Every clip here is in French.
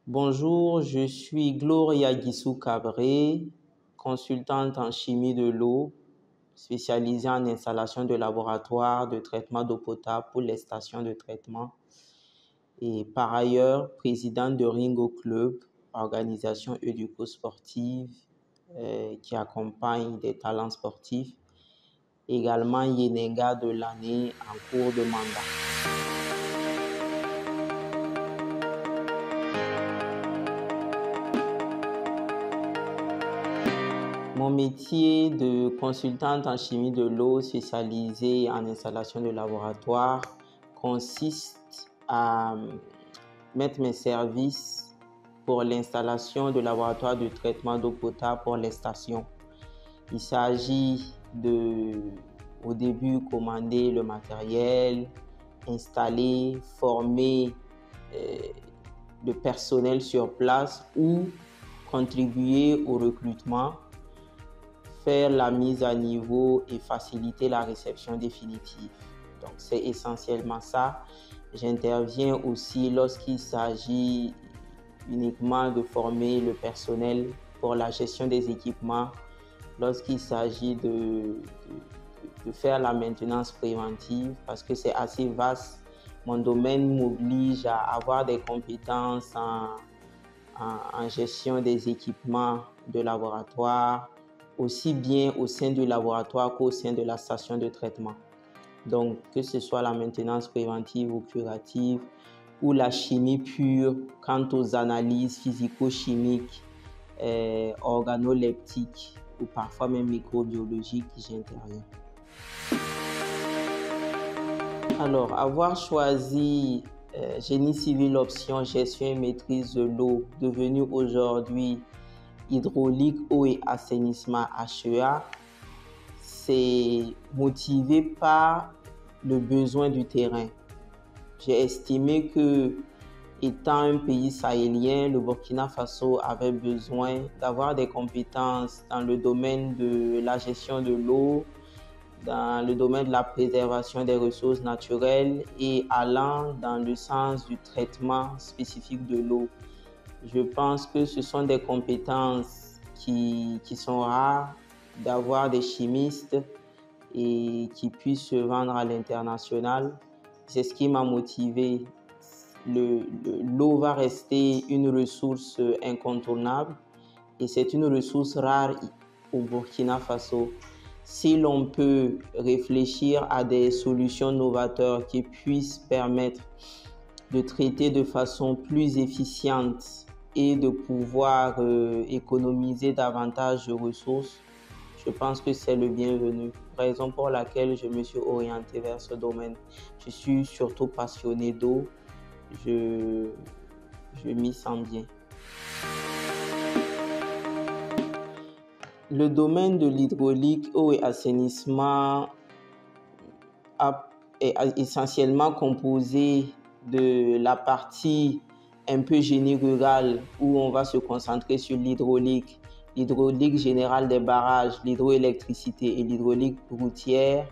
Bonjour, je suis Gloria Guissou Cabré, consultante en chimie de l'eau, spécialisée en installation de laboratoire de traitement d'eau potable pour les stations de traitement et par ailleurs présidente de Ringo Club, organisation éduco-sportive qui accompagne des talents sportifs, également Yenenga de l'année en cours de mandat. Mon métier de consultante en chimie de l'eau spécialisée en installation de laboratoire consiste à mettre mes services pour l'installation de laboratoires de traitement d'eau potable pour les stations. Il s'agit au début, commander le matériel, installer, former le personnel sur place ou contribuer au recrutement, faire la mise à niveau et faciliter la réception définitive. Donc, c'est essentiellement ça. J'interviens aussi lorsqu'il s'agit uniquement de former le personnel pour la gestion des équipements, lorsqu'il s'agit de faire la maintenance préventive, parce que c'est assez vaste. Mon domaine m'oblige à avoir des compétences en gestion des équipements de laboratoire, aussi bien au sein du laboratoire qu'au sein de la station de traitement. Donc, que ce soit la maintenance préventive ou curative, ou la chimie pure, quant aux analyses physico-chimiques, organoleptiques ou parfois même microbiologiques, j'interviens. Alors, avoir choisi génie civil option gestion et maîtrise de l'eau, devenu aujourd'hui hydraulique, eau et assainissement HEA, c'est motivé par le besoin du terrain. J'ai estimé que, étant un pays sahélien, le Burkina Faso avait besoin d'avoir des compétences dans le domaine de la gestion de l'eau, dans le domaine de la préservation des ressources naturelles et allant dans le sens du traitement spécifique de l'eau. Je pense que ce sont des compétences qui sont rares d'avoir des chimistes et qui puissent se vendre à l'international. C'est ce qui m'a motivé. L'eau va rester une ressource incontournable et c'est une ressource rare au Burkina Faso. Si l'on peut réfléchir à des solutions novatrices qui puissent permettre de traiter de façon plus efficiente et de pouvoir économiser davantage de ressources, je pense que c'est le bienvenu. Raison pour laquelle je me suis orienté vers ce domaine. Je suis surtout passionné d'eau. Je m'y sens bien. Le domaine de l'hydraulique, eau et assainissement est essentiellement composé de la partie un peu génie rural où on va se concentrer sur l'hydraulique générale des barrages, l'hydroélectricité et l'hydraulique routière,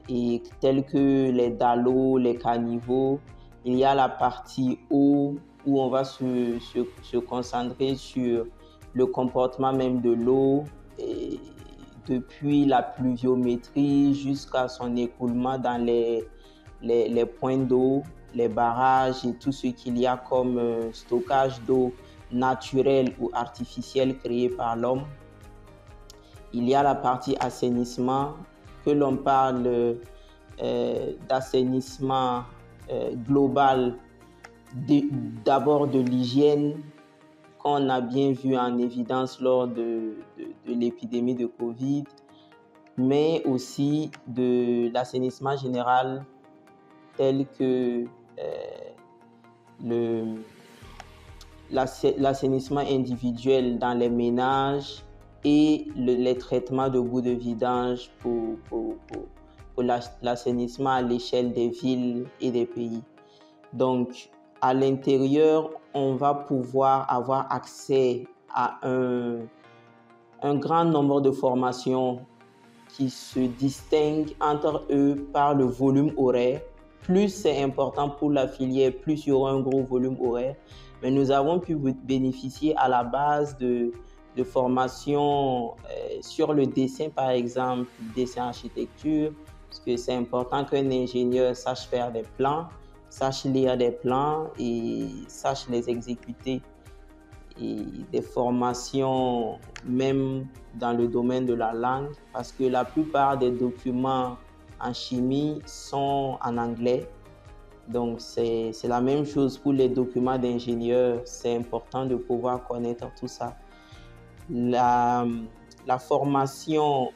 et telles que les dallos, les caniveaux. Il y a la partie eau où on va se concentrer sur le comportement même de l'eau, depuis la pluviométrie jusqu'à son écoulement dans les points d'eau, les barrages et tout ce qu'il y a comme stockage d'eau naturelle ou artificielle créée par l'homme. Il y a la partie assainissement, que l'on parle d'assainissement global, d'abord de l'hygiène, qu'on a bien vu en évidence lors de l'épidémie de Covid, mais aussi de l'assainissement général tel que l'assainissement individuel dans les ménages et les traitements de boues de vidange pour l'assainissement à l'échelle des villes et des pays. Donc, à l'intérieur, on va pouvoir avoir accès à un grand nombre de formations qui se distinguent entre eux par le volume horaire. Plus c'est important pour la filière, plus il y aura un gros volume horaire. Mais nous avons pu bénéficier à la base de formations sur le dessin, par exemple, dessin architecture, parce que c'est important qu'un ingénieur sache faire des plans, sache lire des plans et sache les exécuter. Et des formations même dans le domaine de la langue, parce que la plupart des documents en chimie sont en anglais. Donc, c'est la même chose pour les documents d'ingénieurs. C'est important de pouvoir connaître tout ça. La formation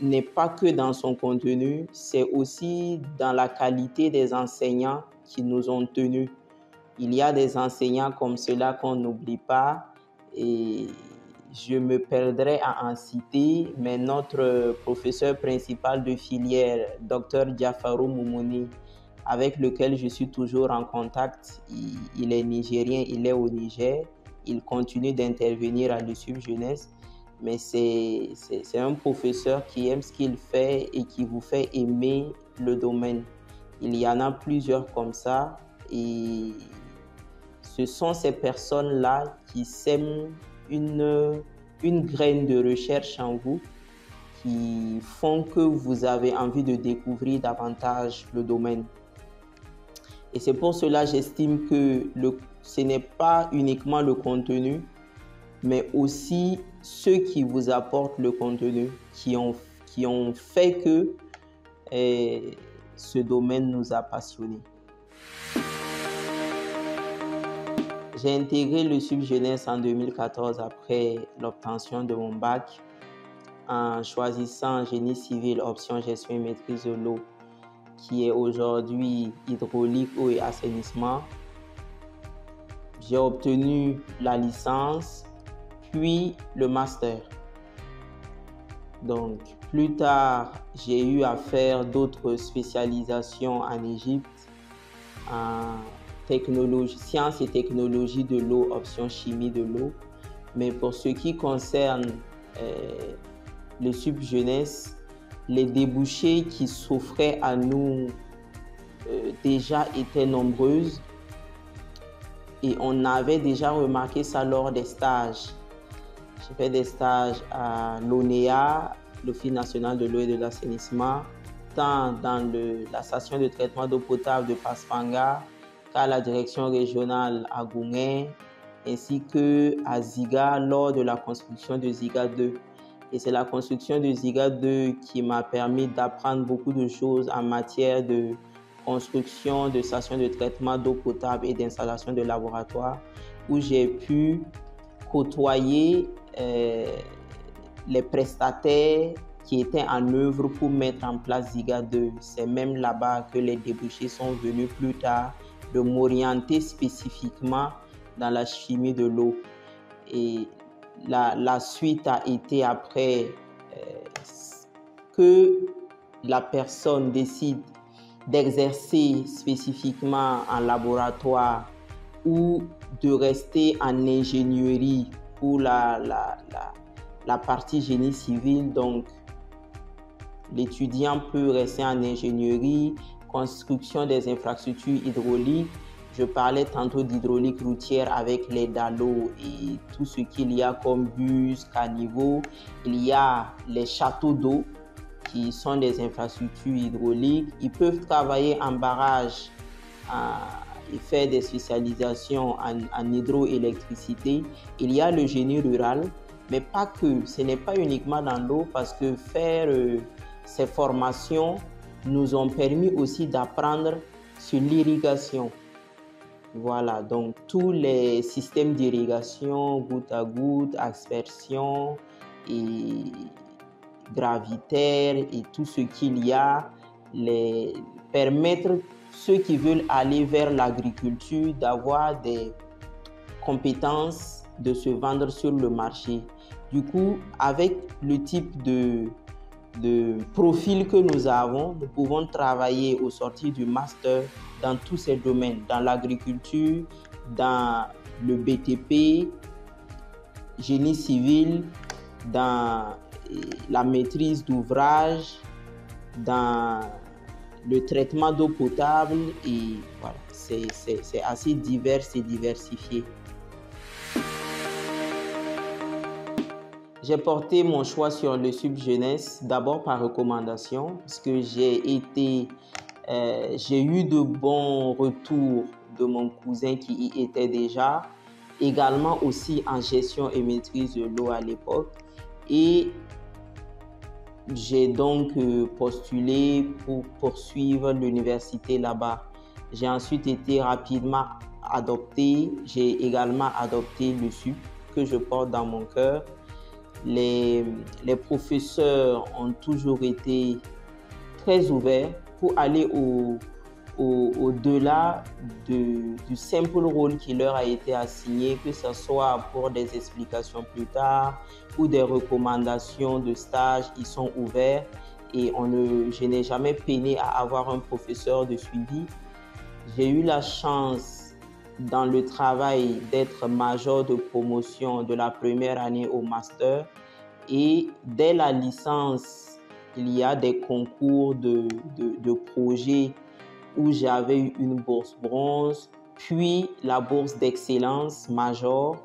n'est pas que dans son contenu, c'est aussi dans la qualité des enseignants qui nous ont tenus. Il y a des enseignants comme cela qu'on n'oublie pas et je me perdrai à en citer, mais notre professeur principal de filière, Dr Diafaro Moumouni, avec lequel je suis toujours en contact, il est nigérien, il est au Niger, il continue d'intervenir à l'USUB Jeunesse, mais c'est un professeur qui aime ce qu'il fait et qui vous fait aimer le domaine. Il y en a plusieurs comme ça et ce sont ces personnes-là qui sèment une graine de recherche en vous, qui font que vous avez envie de découvrir davantage le domaine. Et c'est pour cela que j'estime que ce n'est pas uniquement le contenu, mais aussi ceux qui vous apportent le contenu, qui ont fait que ce domaine nous a passionnés. J'ai intégré l'USUB Jeunesse en 2014 après l'obtention de mon bac en choisissant génie civil, option gestion et maîtrise de l'eau, qui est aujourd'hui hydraulique, eau et assainissement. J'ai obtenu la licence, puis le master. Donc, plus tard, j'ai eu à faire d'autres spécialisations en Égypte, en technologie, sciences et technologies de l'eau, option chimie de l'eau. Mais pour ce qui concerne l'USUB Jeunesse, les débouchés qui s'offraient à nous déjà étaient nombreuses et on avait déjà remarqué ça lors des stages. J'ai fait des stages à l'ONEA, l'Office national de l'eau et de l'assainissement, tant dans la station de traitement d'eau potable de Paspanga qu'à la direction régionale à Gouguin, ainsi qu'à Ziga lors de la construction de Ziga 2. Et c'est la construction de Ziga 2 qui m'a permis d'apprendre beaucoup de choses en matière de construction de stations de traitement d'eau potable et d'installation de laboratoire, où j'ai pu côtoyer les prestataires qui étaient en œuvre pour mettre en place Ziga 2. C'est même là-bas que les débouchés sont venus plus tard de m'orienter spécifiquement dans la chimie de l'eau. Et la suite a été après que la personne décide d'exercer spécifiquement en laboratoire ou de rester en ingénierie pour la partie génie civil. Donc, l'étudiant peut rester en ingénierie, construction des infrastructures hydrauliques. Je parlais tantôt d'hydraulique routière avec les DALO et tout ce qu'il y a comme bus, caniveaux. Il y a les châteaux d'eau qui sont des infrastructures hydrauliques. Ils peuvent travailler en barrage et faire des spécialisations en hydroélectricité. Il y a le génie rural, mais pas que. Ce n'est pas uniquement dans l'eau parce que faire ces formations nous ont permis aussi d'apprendre sur l'irrigation. Voilà, donc tous les systèmes d'irrigation, goutte à goutte, aspersion et gravitaire et tout ce qu'il y a, permettre ceux qui veulent aller vers l'agriculture d'avoir des compétences, de se vendre sur le marché. Du coup, avec le type de profil que nous avons, nous pouvons travailler au sortir du master dans tous ces domaines, dans l'agriculture, dans le BTP, génie civil, dans la maîtrise d'ouvrage dans le traitement d'eau potable et voilà, c'est assez divers et diversifié. J'ai porté mon choix sur le Sup Jeunesse d'abord par recommandation parce que j'ai eu de bons retours de mon cousin qui y était déjà, également aussi en gestion et maîtrise de l'eau à l'époque. Et j'ai donc postulé pour poursuivre l'université là-bas. J'ai ensuite été rapidement adopté. J'ai également adopté le Sup que je porte dans mon cœur. Les professeurs ont toujours été très ouverts pour aller au-delà du simple rôle qui leur a été assigné, que ce soit pour des explications plus tard ou des recommandations de stage. Ils sont ouverts et je n'ai jamais peiné à avoir un professeur de suivi. J'ai eu la chance dans le travail d'être major de promotion de la première année au master et dès la licence, il y a des concours de projets où j'avais eu une bourse bronze, puis la bourse d'excellence major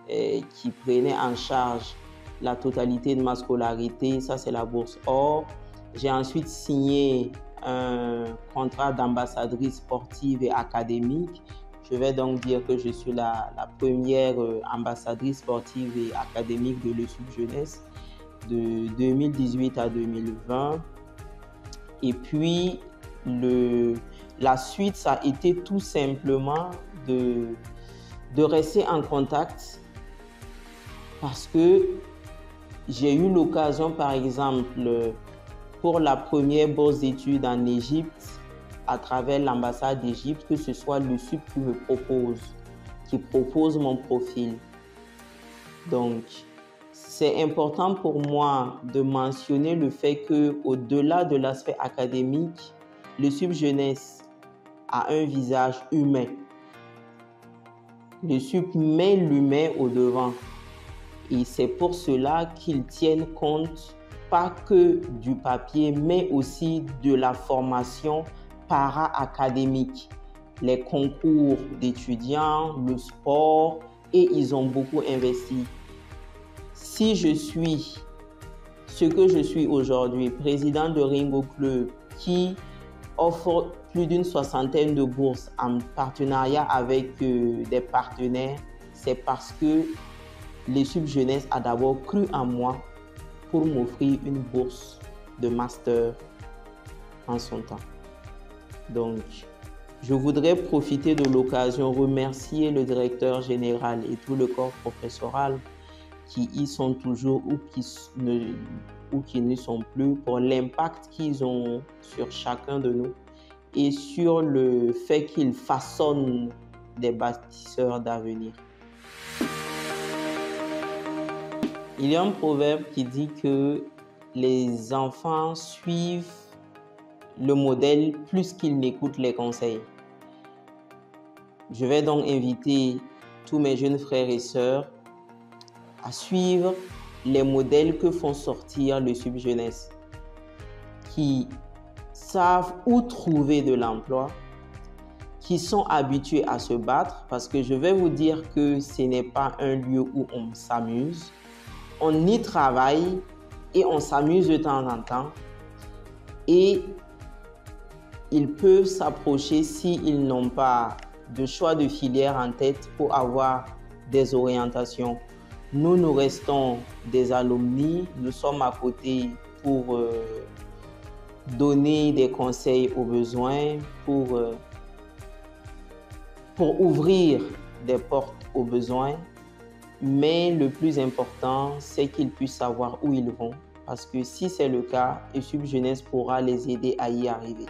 qui prenait en charge la totalité de ma scolarité. Ça, c'est la bourse or. J'ai ensuite signé un contrat d'ambassadrice sportive et académique. Je vais donc dire que je suis la première ambassadrice sportive et académique de le Sup Jeunesse de 2018 à 2020. Et puis, la suite, ça a été tout simplement de rester en contact parce que j'ai eu l'occasion, par exemple, pour la première bourse d'études en Égypte, à travers l'ambassade d'Égypte, que ce soit le Sup qui propose mon profil. Donc, c'est important pour moi de mentionner le fait qu'au-delà de l'aspect académique, le Sup Jeunesse a un visage humain. Le Sup met l'humain au devant. Et c'est pour cela qu'ils tiennent compte pas que du papier, mais aussi de la formation para-académique, les concours d'étudiants, le sport, et ils ont beaucoup investi. Si je suis ce que je suis aujourd'hui, président de Ringo Club, qui offre plus d'une soixantaine de bourses en partenariat avec des partenaires, c'est parce que le Sup Jeunesse a d'abord cru en moi pour m'offrir une bourse de master en son temps. Donc, je voudrais profiter de l'occasion, remercier le directeur général et tout le corps professoral qui y sont toujours ou qui ne sont plus pour l'impact qu'ils ont sur chacun de nous et sur le fait qu'ils façonnent des bâtisseurs d'avenir. Il y a un proverbe qui dit que les enfants suivent le modèle plus qu'ils n'écoutent les conseils. Je vais donc inviter tous mes jeunes frères et sœurs à suivre les modèles que font sortir le Sup Jeunesse, qui savent où trouver de l'emploi, qui sont habitués à se battre, parce que je vais vous dire que ce n'est pas un lieu où on s'amuse. On y travaille et on s'amuse de temps en temps. Et ils peuvent s'approcher s'ils n'ont pas de choix de filière en tête pour avoir des orientations. Nous restons des alumni, nous sommes à côté pour donner des conseils aux besoins, pour ouvrir des portes aux besoins. Mais le plus important, c'est qu'ils puissent savoir où ils vont. Parce que si c'est le cas, le Sup Jeunesse pourra les aider à y arriver.